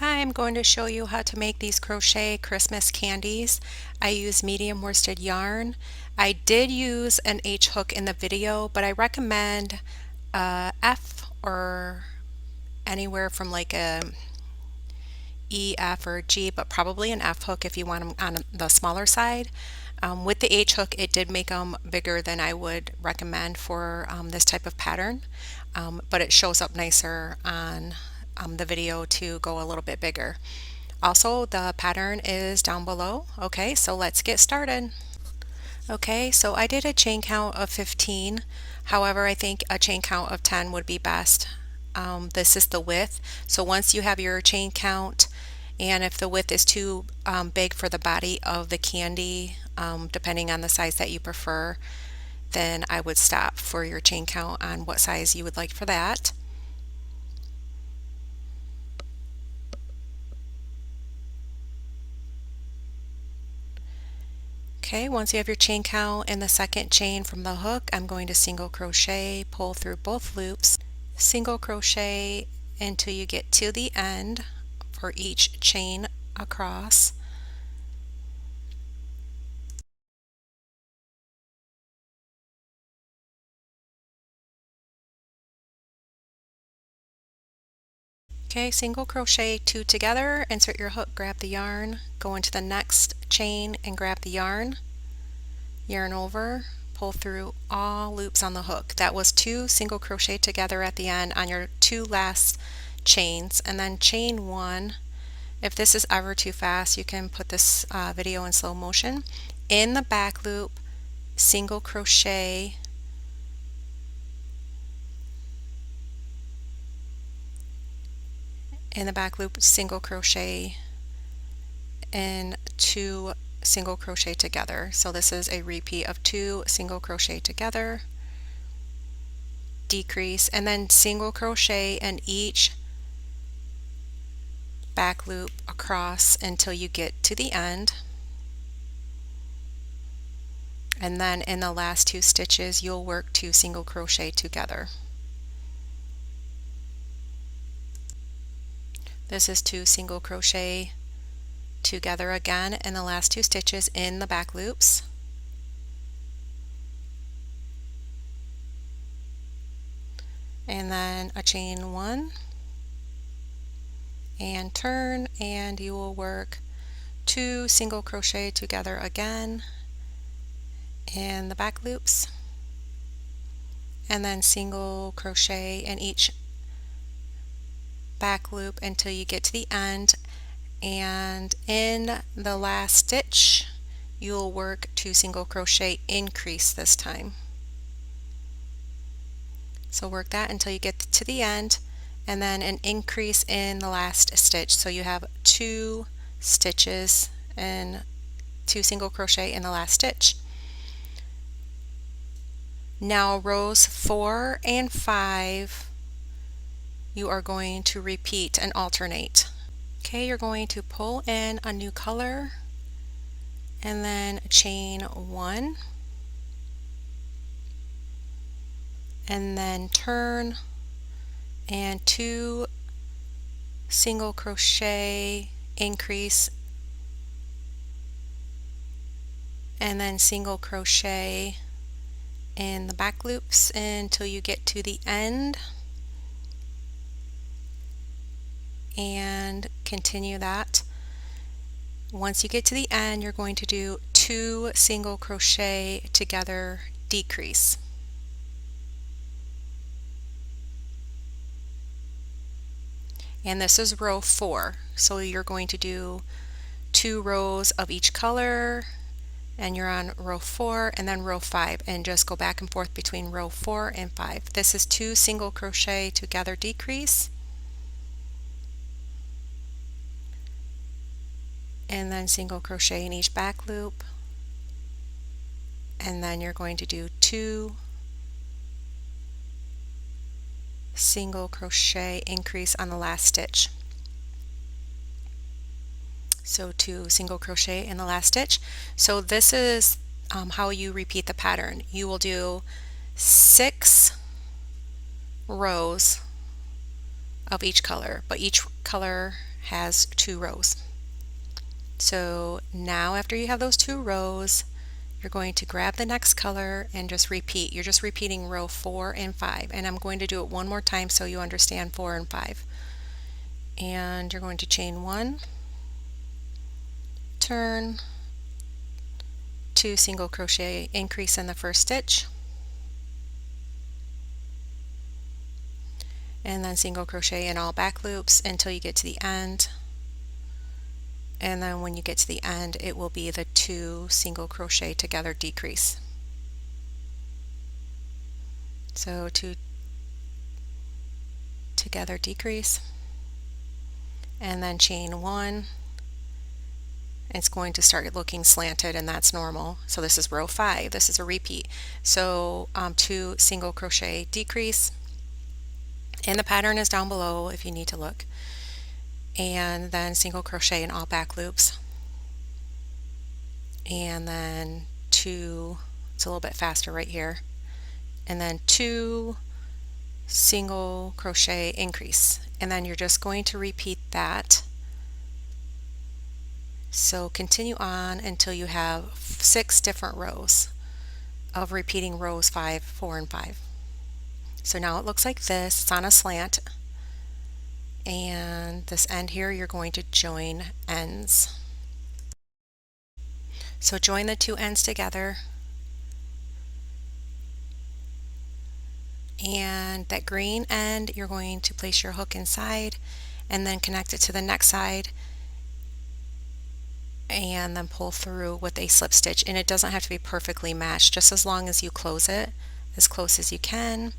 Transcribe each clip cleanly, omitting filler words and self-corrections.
Hi, I'm going to show you how to make these crochet Christmas candies. I use medium worsted yarn. I did use an H hook in the video, but I recommend F or anywhere from like a E, F, or G, but probably an F hook if you want them on the smaller side. With the H hook, it did make them bigger than I would recommend for this type of pattern, but it shows up nicer on the video to go a little bit bigger. Also, the pattern is down below. Okay, so let's get started. Okay, so I did a chain count of 15. However, I think a chain count of 10 would be best. This is the width. So once you have your chain count, and if the width is too big for the body of the candy, depending on the size that you prefer, then I would stop for your chain count on what size you would like for that. Okay, once you have your chain count in the second chain from the hook, I'm going to single crochet, pull through both loops, single crochet until you get to the end for each chain across. Okay, single crochet two together, insert your hook, grab the yarn, go into the next chain and grab the yarn over, pull through all loops on the hook. That was two single crochet together at the end on your two last chains, and then chain one. If this is ever too fast, you can put this video in slow motion. In the back loop, single crochet in the back loop, single crochet and two single crochet together. So this is a repeat of two single crochet together, decrease, and then single crochet in each back loop across until you get to the end. And then in the last two stitches, you'll work two single crochet together. This is two single crochet together again in the last two stitches in the back loops. And then a chain one and turn, and you will work two single crochet together again in the back loops, and then single crochet in each back loop until you get to the end, and in the last stitch you'll work two single crochet increase this time. So work that until you get to the end, and then an increase in the last stitch. So you have two stitches and two single crochet in the last stitch. Now rows 4 and 5 you are going to repeat and alternate. Okay, you're going to pull in a new color and then chain one and then turn and two single crochet increase and then single crochet in the back loops until you get to the end, and continue that. Once you get to the end, you're going to do two single crochet together decrease. And this is row 4, so you're going to do 2 rows of each color, and you're on row 4 and then row 5, and just go back and forth between row 4 and 5. This is 2 single crochet together decrease, and then single crochet in each back loop, and then you're going to do 2 single crochet increase on the last stitch. So 2 single crochet in the last stitch. So this is how you repeat the pattern. You will do 6 rows of each color, but each color has 2 rows. So now after you have those 2 rows, you're going to grab the next color and just repeat. You're just repeating row 4 and 5, and I'm going to do it one more time so you understand 4 and 5. And you're going to chain 1, turn, 2 single crochet, increase in the first stitch, and then single crochet in all back loops until you get to the end. And then when you get to the end, it will be the 2 single crochet together decrease. So 2 together decrease, and then chain 1. It's going to start looking slanted, and that's normal. So this is row 5. This is a repeat. So 2 single crochet decrease, and the pattern is down below if you need to look, and then single crochet in all back loops, and then 2, it's a little bit faster right here, and then 2 single crochet increase, and then you're just going to repeat that. So continue on until you have 6 different rows of repeating rows 5, 4, and 5. So now it looks like this. It's on a slant, and this end here you're going to join ends. So join the 2 ends together, and that green end you're going to place your hook inside and then connect it to the next side, and then pull through with a slip stitch. And it doesn't have to be perfectly matched, just as long as you close it as close as you can,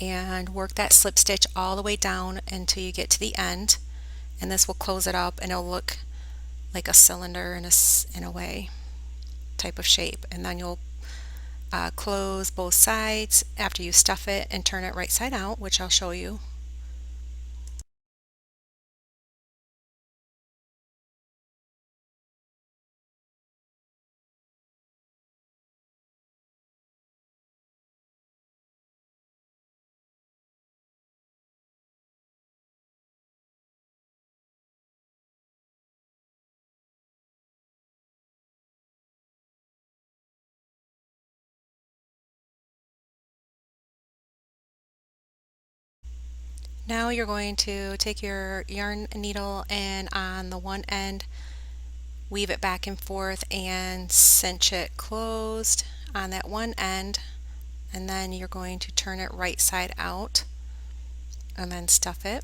and work that slip stitch all the way down until you get to the end, and this will close it up and it'll look like a cylinder in a way type of shape. And then you'll close both sides after you stuff it and turn it right side out, which I'll show you. Now you're going to take your yarn needle and on the one end weave it back and forth and cinch it closed on that one end, and then you're going to turn it right side out and then stuff it.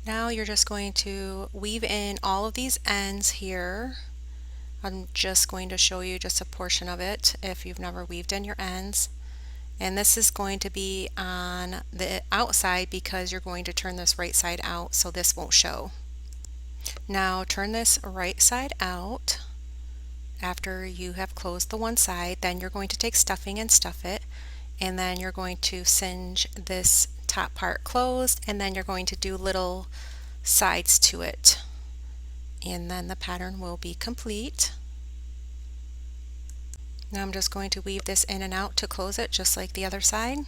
Now you're just going to weave in all of these ends here. I'm just going to show you just a portion of it if you've never weaved in your ends. And this is going to be on the outside because you're going to turn this right side out, so this won't show. Now turn this right side out after you have closed the one side. Then you're going to take stuffing and stuff it, and then you're going to singe this top part closed, and then you're going to do little sides to it, and then the pattern will be complete. Now I'm just going to weave this in and out to close it just like the other side.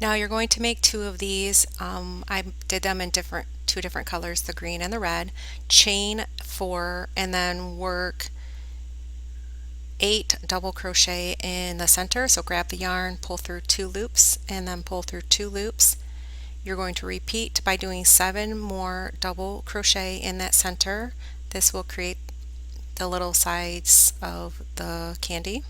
Now you're going to make two of these. I did them in two different colors, the green and the red. Chain 4 and then work 8 double crochet in the center. So grab the yarn, pull through 2 loops, and then pull through 2 loops. You're going to repeat by doing 7 more double crochet in that center. This will create the little sides of the candy.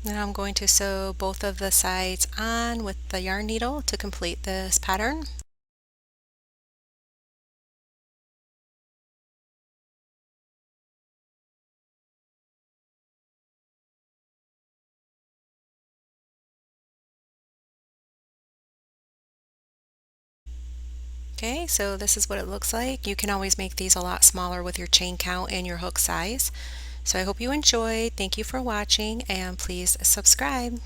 Now I'm going to sew both of the sides on with the yarn needle to complete this pattern. Okay, so this is what it looks like. You can always make these a lot smaller with your chain count and your hook size. So I hope you enjoyed. Thank you for watching, and please subscribe.